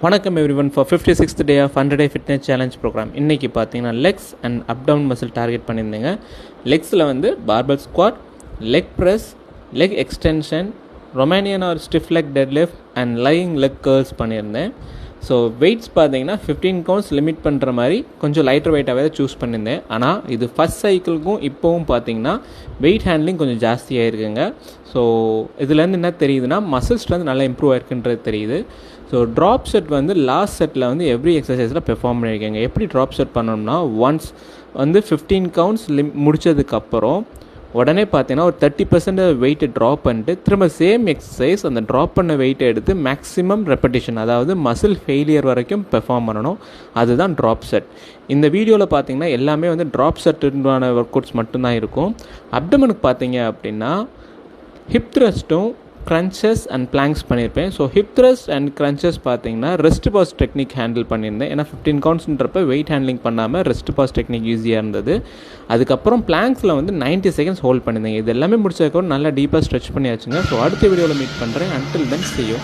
வணக்கம் everyone for 56th day of 100 day fitness challenge programme. இன்றைக்கி பார்த்தீங்கன்னா legs and up down muscle target பண்ணியிருந்தேங்க. லெக்ஸில் வந்து barbell squat, leg press, leg extension, Romanian or stiff leg dead lift and lying leg curls பண்ணியிருந்தேன். So weights பார்த்தீங்கன்னா 15 counts limit பண்ணுற மாதிரி கொஞ்சம் லைட்டர் வெயிட்டாகவே தான் சூஸ் பண்ணியிருந்தேன். ஆனால் இது ஃபஸ்ட் சைக்கிளுக்கும் இப்போவும் பார்த்தீங்கன்னா வெயிட் ஹேண்ட்லிங் கொஞ்சம் ஜாஸ்தியாக இருக்குங்க. ஸோ இதுலேருந்து என்ன தெரியுதுன்னா மசில் ஸ்ட்ரென்த் நல்லா இம்ப்ரூவ் ஆயிருக்குன்றது தெரியுது. ஸோ ட்ராப் செட் வந்து லாஸ்ட் செட்டில் வந்து எவ்ரி எக்ஸசைஸில் பெர்ஃபார்ம் பண்ணியிருக்கேங்க. எப்படி ட்ராப் செட் பண்ணோம்னா ஒன்ஸ் வந்து 15 கவுண்ட்ஸ் முடித்ததுக்கப்புறம் உடனே பார்த்தீங்கன்னா ஒரு 30% வெயிட்டை ட்ராப் பண்ணிட்டு திரும்ப சேம் எக்ஸசைஸ் அந்த ட்ராப் பண்ண வெயிட்டை எடுத்து மேக்ஸிமம் ரெப்படிஷன், அதாவது மசில் ஃபெயிலியர் வரைக்கும் பெர்ஃபார்ம் பண்ணணும். அதுதான் ட்ராப் செட். இந்த வீடியோவில் பார்த்தீங்கன்னா எல்லாமே வந்து ட்ராப் செட்டுக்கான ஒர்க் அவுட்ஸ் மட்டும்தான் இருக்கும். அப்டமனுக்கு பார்த்தீங்க அப்படின்னா ஹிப் த்ரஸ்ட்டும் க்ரன்ச்சஸ் அண்ட் பிளாங்க்ஸ் பண்ணியிருப்பேன். So hip thrust and crunches பார்த்தீங்கன்னா ரெஸ்ட் பாஸ் டெக்னிக் ஹேண்டில் பண்ணியிருந்தேன். ஏன்னா 15 கவுண்ட்ஸ்ன்றப்ப வெயிட் ஹேண்ட்லிங் பண்ணாமல் ரெஸ்ட் பாஸ் டெக்னிக் ஈஸியாக இருந்தது. அதுக்கப்புறம் பிளாங்க்ஸில் வந்து 90 செகண்ட்ஸ் ஹோல்ட் பண்ணியிருந்தேன். இது எல்லாமே முடிச்சதுக்கப்புறம் நல்லா டீப்பாக ஸ்ட்ரெச் பண்ணியாச்சுங்க. ஸோ அடுத்த வீடியோவில் மீட் பண்ணுறேன். Until then see you.